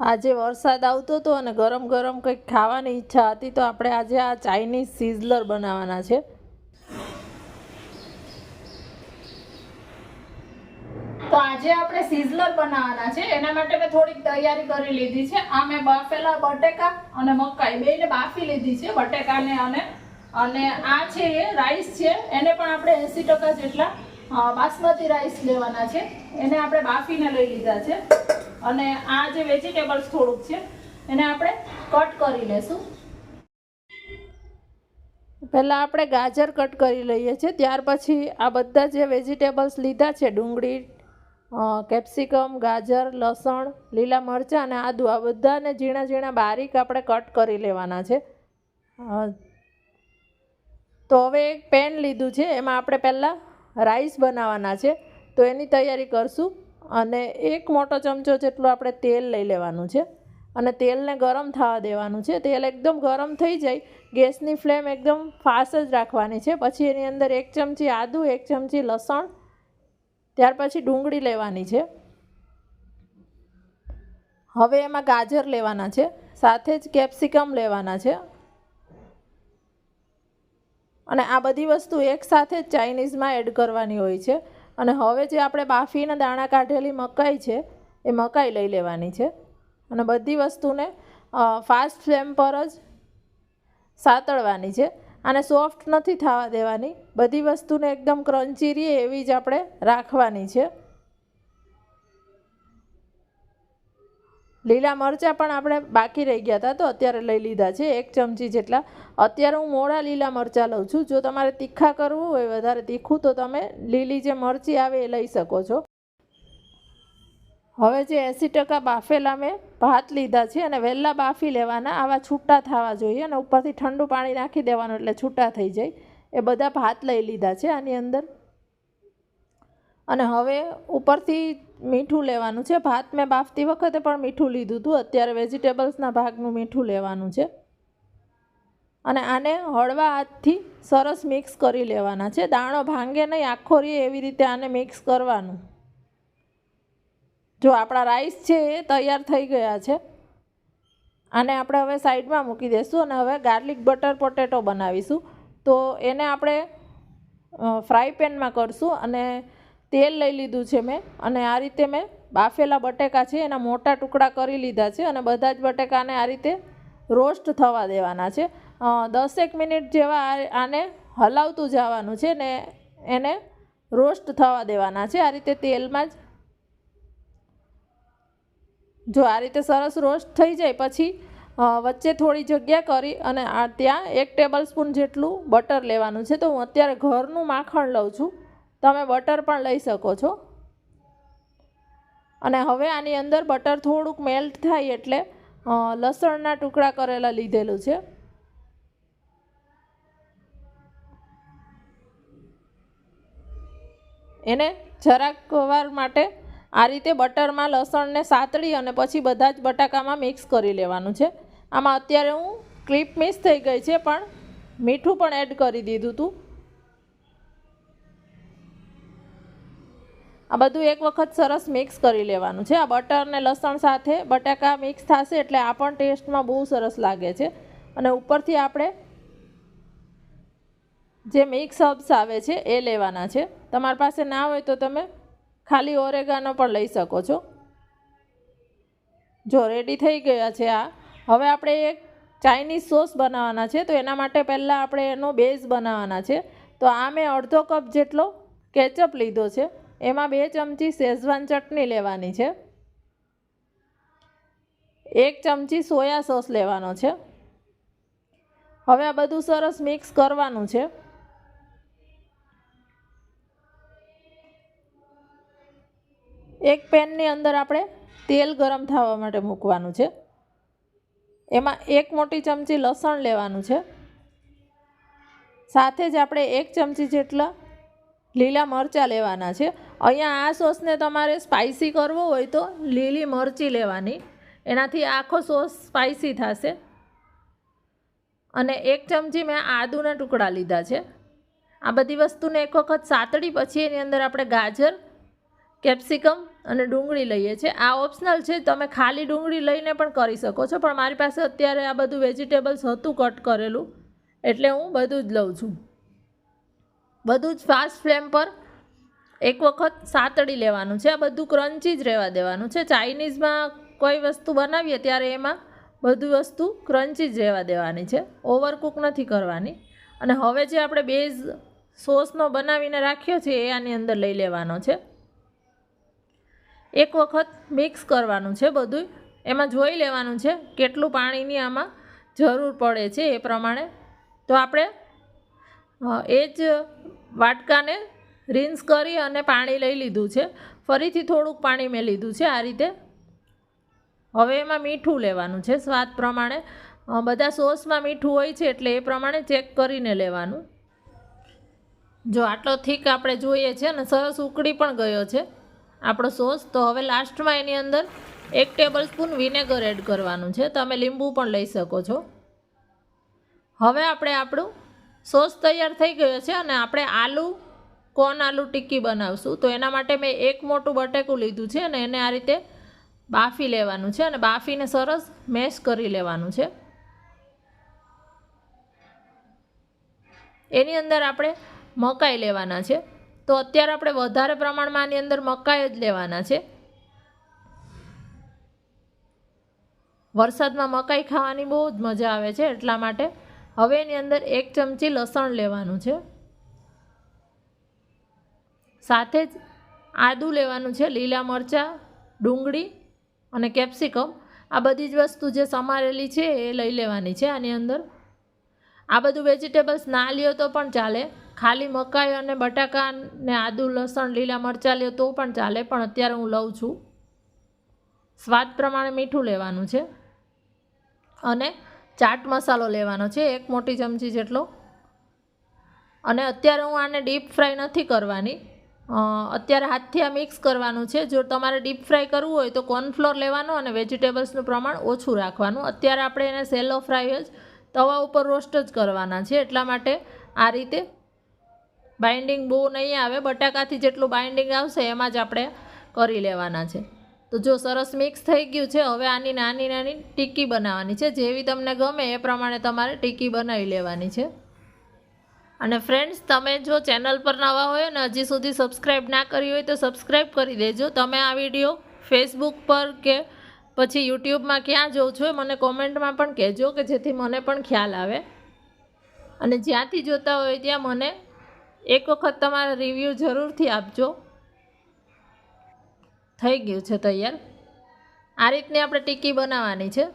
આજે વરસાદ આવતો હતો અને ગરમ ગરમ કંઈક ખાવાની ઈચ્છા હતી, તો આપણે આજે આ ચાઇનીઝ સિઝલર બનાવવાના છે. તો આજે આપણે સિઝલર બનાવવાના છે. એના માટે મેં થોડીક તૈયારી કરી લીધી છે. આ મેં બાફેલા બટેકા અને મકાઈ બેને બાફી લીધી છે, બટેકાને અને આ છે એ રાઈસ છે, એને પણ આપણે 80% જેટલા બાસમતી રાઈસ લેવાના છે, એને આપણે બાફીને લઈ લીધા છે. અને આ જે વેજીટેબલ્સ થોડુંક છે એને આપણે કટ કરી લેશું. પહેલાં આપણે ગાજર કટ કરી લઈએ છીએ, ત્યાર પછી આ બધા જે વેજીટેબલ્સ લીધા છે, ડુંગળી, કેપ્સિકમ, ગાજર, લસણ, લીલા મરચાં અને આદું, આ બધાને ઝીણા ઝીણા બારીક આપણે કટ કરી લેવાના છે. તો હવે એક પેન લીધું છે, એમાં આપણે પહેલાં રાઈસ બનાવવાના છે, તો એની તૈયારી કરશું. અને એક મોટો ચમચો જેટલું આપણે તેલ લઈ લેવાનું છે અને તેલને ગરમ થવા દેવાનું છે. તેલ એકદમ ગરમ થઈ જાય, ગેસની ફ્લેમ એકદમ ફાસ્ટ જ રાખવાની છે. પછી એની અંદર 1 ચમચી આદું, 1 ચમચી લસણ, ત્યાર પછી ડુંગળી લેવાની છે. હવે એમાં ગાજર લેવાના છે, સાથે જ કેપ્સિકમ લેવાના છે. અને આ બધી વસ્તુ એકસાથે જ ચાઇનીઝમાં એડ કરવાની હોય છે. અને હવે જે આપણે બાફીને દાણા કાઢેલી મકાઈ છે, એ મકાઈ લઈ લેવાની છે અને બધી વસ્તુને ફાસ્ટ ફ્લેમ પર જ સાતળવાની છે. આને સોફ્ટ નથી થવા દેવાની, બધી વસ્તુને એકદમ ક્રન્ચી રહે એવી જ આપણે રાખવાની છે. લીલા મરચાં પણ આપણે બાકી રહી ગયા હતા, તો અત્યારે લઈ લીધા છે 1 ચમચી જેટલા. અત્યારે હું મોડા લીલા મરચાં લઉં છું. જો તમારે તીખા કરવું હોય, વધારે તીખું, તો તમે લીલી જે મરચી આવે એ લઈ શકો છો. હવે જે 80% બાફેલા મેં ભાત લીધા છે અને વહેલા બાફી લેવાના, આવા છૂટા થવા જોઈએ અને ઉપરથી ઠંડુ પાણી નાખી દેવાનું એટલે છૂટા થઈ જાય. એ બધા ભાત લઈ લીધા છે આની અંદર. અને હવે ઉપરથી મીઠું લેવાનું છે. ભાત મેં બાફતી વખતે પણ મીઠું લીધું હતું, અત્યારે વેજીટેબલ્સના ભાગનું મીઠું લેવાનું છે. અને આને હળવા હાથથી સરસ મિક્સ કરી લેવાના છે. દાણો ભાંગે નહીં, આખો રહે એવી રીતે આને મિક્સ કરવાનું. જો આપણા રાઈસ છે એ તૈયાર થઈ ગયા છે. આને આપણે હવે સાઈડમાં મૂકી દઈશું અને હવે ગાર્લિક બટર પોટેટો બનાવીશું. તો એને આપણે ફ્રાય પેનમાં કરશું. અને તેલ લઈ લીધું છે મેં, અને આ રીતે મેં બાફેલા બટેકા છે એના મોટા ટુકડા કરી લીધા છે અને બધા જ બટેકાને આ રીતે રોસ્ટ થવા દેવાના છે. 10 મિનિટ જેવા આને હલાવતું જવાનું છે ને એને રોસ્ટ થવા દેવાના છે આ રીતે તેલમાં જ. જો આ રીતે સરસ રોસ્ટ થઈ જાય પછી વચ્ચે થોડી જગ્યા કરી અને ત્યાં 1 ટેબલ સ્પૂન જેટલું બટર લેવાનું છે. તો હું અત્યારે ઘરનું માખણ લઉં છું, તમે બટર પણ લઈ શકો છો. અને હવે આની અંદર બટર થોડુંક મેલ્ટ થાય એટલે લસણના ટુકડા કરેલા લીધેલું છે. એને જરાક વાર માટે આ રીતે બટરમાં લસણને સાતળી અને પછી બધા જ બટાકામાં મિક્સ કરી લેવાનું છે. આમાં અત્યારે હું ક્લિપ મિસ થઈ ગઈ છે, પણ મીઠું પણ એડ કરી દીધું હતું. આ બધું એક વખત સરસ મિક્સ કરી લેવાનું છે. આ બટર ને લસણ સાથે બટાકા મિક્સ થશે એટલે આ પણ ટેસ્ટમાં બહુ સરસ લાગે છે. અને ઉપરથી આપણે જે મિક્સ હર્બ્સ આવે છે એ લેવાના છે. તમારી પાસે ના હોય તો તમે ખાલી ઓરેગાનો પણ લઈ શકો છો. જો રેડી થઈ ગયા છે આ. હવે આપણે એક ચાઇનીઝ સોસ બનાવવાના છે, તો એના માટે પહેલાં આપણે એનો બેઝ બનાવવાના છે. તો આ મેં અડધો કપ જેટલો કેચઅપ લીધો છે, એમાં 2 ચમચી શેઝવાન ચટણી લેવાની છે, 1 ચમચી સોયા સોસ લેવાનો છે. હવે આ બધું સરસ મિક્સ કરવાનું છે. એક પેનની અંદર આપણે તેલ ગરમ થવા માટે મૂકવાનું છે. એમાં 1 મોટી ચમચી લસણ લેવાનું છે, સાથે જ આપણે 1 ચમચી જેટલા લીલા મરચાં લેવાના છે. અહીંયા આ સોસને તમારે સ્પાઇસી કરવો હોય તો લીલી મરચી લેવાની, એનાથી આખો સોસ સ્પાઇસી થશે. અને 1 ચમચી મેં આદુના ટુકડા લીધા છે. આ બધી વસ્તુને એક વખત સાતળી પછી એની અંદર આપણે ગાજર, કેપ્સિકમ અને ડુંગળી લઈએ છીએ. આ ઓપ્શનલ છે, તમે ખાલી ડુંગળી લઈને પણ કરી શકો છો, પણ મારી પાસે અત્યારે આ બધું વેજીટેબલ્સ હતું કટ કરેલું, એટલે હું બધું જ લઉં છું. બધું જ ફાસ્ટ ફ્લેમ પર એક વખત સાતળી લેવાનું છે. આ બધું ક્રન્ચી જ રહેવા દેવાનું છે. ચાઇનીઝમાં કોઈ વસ્તુ બનાવીએ ત્યારે એમાં બધું વસ્તુ ક્રન્ચી જ રહેવા દેવાની છે, ઓવરકુક નથી કરવાની. અને હવે જે આપણે બેઝ સોસનો બનાવીને રાખ્યો છે એ આની અંદર લઈ લેવાનો છે. એક વખત મિક્સ કરવાનું છે બધું. એમાં જોઈ લેવાનું છે કેટલું પાણીની આમાં જરૂર પડે છે એ પ્રમાણે. તો આપણે એ જ વાટકાને રિન્સ કરી અને પાણી લઈ લીધું છે. ફરીથી થોડુંક પાણી મેં લીધું છે આ રીતે. હવે એમાં મીઠું લેવાનું છે સ્વાદ પ્રમાણે. બધા સોસમાં મીઠું હોય છે એટલે એ પ્રમાણે ચેક કરીને લેવાનું. જો આટલો થીક આપણે જોઈએ છે ને સરસ ઉકળી પણ ગયો છે આપણો સોસ. તો હવે લાસ્ટમાં એની અંદર 1 ટેબલ સ્પૂન વિનેગર એડ કરવાનું છે. તમે લીંબુ પણ લઈ શકો છો. હવે આપણે આપણું સોસ તૈયાર થઈ ગયો છે અને આપણે કોર્ન આલુ ટિક્કી બનાવશું. તો એના માટે મેં 1 મોટું બટેકું લીધું છે અને એને આ રીતે બાફી લેવાનું છે અને બાફીને સરસ મેશ કરી લેવાનું છે. એની અંદર આપણે મકાઈ લેવાના છે. તો અત્યારે આપણે વધારે પ્રમાણમાં આની અંદર મકાઈ જ લેવાના છે. વરસાદમાં મકાઈ ખાવાની બહુ જ મજા આવે છે એટલા માટે. હવે એની અંદર 1 ચમચી લસણ લેવાનું છે. સાથે જ આદું લેવાનું છે, લીલા મરચાં, ડુંગળી અને કેપ્સિકમ. આ બધી જ વસ્તુ જે સમારેલી છે એ લઈ લેવાની છે આની અંદર. આ બધું વેજીટેબલ્સ ના લ્યો તો પણ ચાલે. ખાલી મકાઈ અને બટાકા ને આદું, લસણ, લીલા મરચાં લ્યો તો પણ ચાલે, પણ અત્યારે હું લઉં છું. સ્વાદ પ્રમાણે મીઠું લેવાનું છે અને ચાટ મસાલો લેવાનો છે 1 મોટી ચમચી જેટલો. અને અત્યારે હું આને ડીપ ફ્રાય નથી કરવાની. અત્યારે હાથથી આ મિક્સ કરવાનું છે. જો તમારે ડીપ ફ્રાય કરવું હોય તો કોર્નફ્લોર લેવાનું અને વેજીટેબલ્સનું પ્રમાણ ઓછું રાખવાનું. અત્યારે આપણે એને સેલો ફ્રાય જ તવા ઉપર રોસ્ટ જ કરવાના છે. એટલા માટે આ રીતે બાઇન્ડિંગ બહુ નહીં આવે, બટાકાથી જેટલું બાઇન્ડિંગ આવશે એમાં જ આપણે કરી લેવાના છે. તો જો સરસ મિક્સ થઈ ગયું છે. હવે આની નાની નાની ટિક્કી બનાવવાની છે. જેવી તમને ગમે એ પ્રમાણે તમારે ટિક્કી બનાવી લેવાની છે. અને ફ્રેન્ડ્સ, તમે જો ચેનલ પર નવા હોય અને હજી સુધી સબસ્ક્રાઈબ ના કરી હોય તો સબસ્ક્રાઈબ કરી દેજો. તમે આ વિડીયો ફેસબુક પર કે પછી યુટ્યુબમાં ક્યાં જોઉં છો એ મને કોમેન્ટમાં પણ કહેજો કે જેથી મને પણ ખ્યાલ આવે. અને જ્યાંથી જોતા હોય ત્યાં મને એક વખત તમારા રિવ્યૂ જરૂરથી આપજો. થઈ ગયું છે તૈયાર. આ રીતની આપણે ટિક્કી બનાવવાની છે.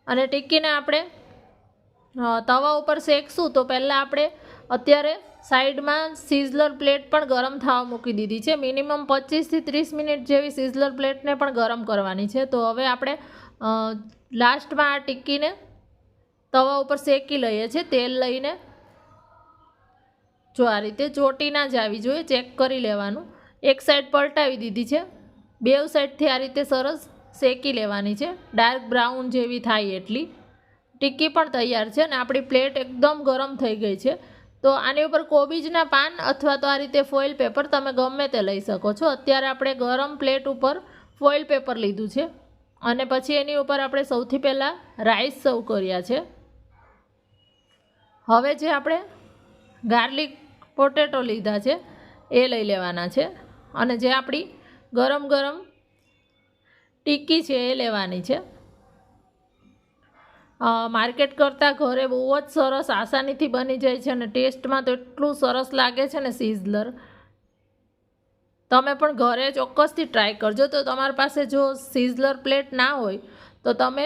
અને ટિક્કીને આપણે તવા ઉપર શેકશું. તો પહેલાં આપણે અત્યારે સાઈડમાં સિઝલર પ્લેટ પણ ગરમ થવા મૂકી દીધી છે. મિનિમમ 25 થી 30 મિનિટ જેવી સિઝલર પ્લેટને પણ ગરમ કરવાની છે. તો હવે આપણે લાસ્ટમાં આ ટિક્કીને તવા ઉપર શેકી લઈએ છીએ તેલ લઈને. જો આ રીતે ચોટી ના જ આવી જોઈએ, ચેક કરી લેવાનું. એક સાઈડ પલટાવી દીધી છે. બેવ સાઈડથી આ રીતે સરસ શેકી લેવાની છે, ડાર્ક બ્રાઉન જેવી થાય એટલી. ટિક્કી પણ તૈયાર છે અને આપણી પ્લેટ એકદમ ગરમ થઈ ગઈ છે. તો આની ઉપર કોબીજના પાન અથવા તો આ રીતે ફોઇલ પેપર તમે ગમે તે લઈ શકો છો. અત્યારે આપણે ગરમ પ્લેટ ઉપર ફોઇલ પેપર લીધું છે અને પછી એની ઉપર આપણે સૌથી પહેલાં રાઈસ સર્વ કર્યા છે. હવે જે આપણે ગાર્લિક પોટેટો લીધા છે એ લઈ લેવાના છે અને જે આપણી ગરમ ગરમ ટિક્કી છે એ લેવાની છે. માર્કેટ કરતાં ઘરે બહુ જ સરસ આસાનીથી બની જાય છે અને ટેસ્ટમાં તો એટલું સરસ લાગે છે ને સિઝલર. તમે પણ ઘરે ચોક્કસથી ટ્રાય કરજો. તો તમારી પાસે જો સિઝલર પ્લેટ ના હોય તો તમે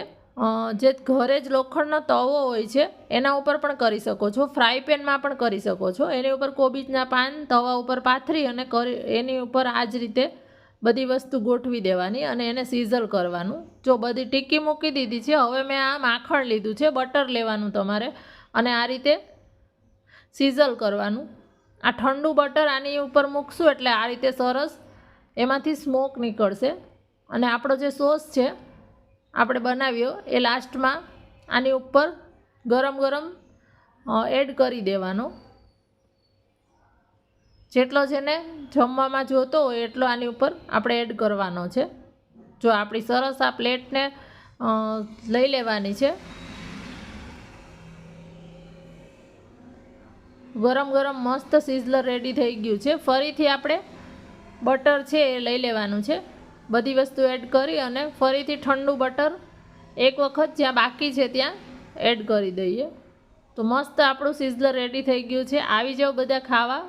જે ઘરે જ લોખંડનો તવો હોય છે એના ઉપર પણ કરી શકો છો, ફ્રાય પેનમાં પણ કરી શકો છો. એની ઉપર કોબીજના પાન તવા ઉપર પાથરી અને એની ઉપર આ જ રીતે બધી વસ્તુ ગોઠવી દેવાની અને એને સિઝલ કરવાનું. જો બધી ટિક્કી મૂકી દીધી છે. હવે મેં આ માખણ લીધું છે, બટર લેવાનું તમારે અને આ રીતે સિઝલ કરવાનું. આ ઠંડુ બટર આની ઉપર મૂકશું એટલે આ રીતે સરસ એમાંથી સ્મોક નીકળશે. અને આપણો જે સોસ છે આપણે બનાવ્યો એ લાસ્ટમાં આની ઉપર ગરમ ગરમ એડ કરી દેવાનો. જેટલો જેને જમવામાં જોતો હોય એટલો આની ઉપર આપણે એડ કરવાનો છે. જો આપણી સરસ આ પ્લેટને લઈ લેવાની છે. ગરમ ગરમ મસ્ત સિઝલર રેડી થઈ ગયું છે. ફરીથી આપણે બટર છે એ લઈ લેવાનું છે. બધી વસ્તુ એડ કરી અને ફરીથી ઠંડુ બટર એક વખત જ્યાં બાકી છે ત્યાં એડ કરી દઈએ. તો મસ્ત આપણું સિઝલર રેડી થઈ ગયું છે. આવી જાઓ બધા ખાવા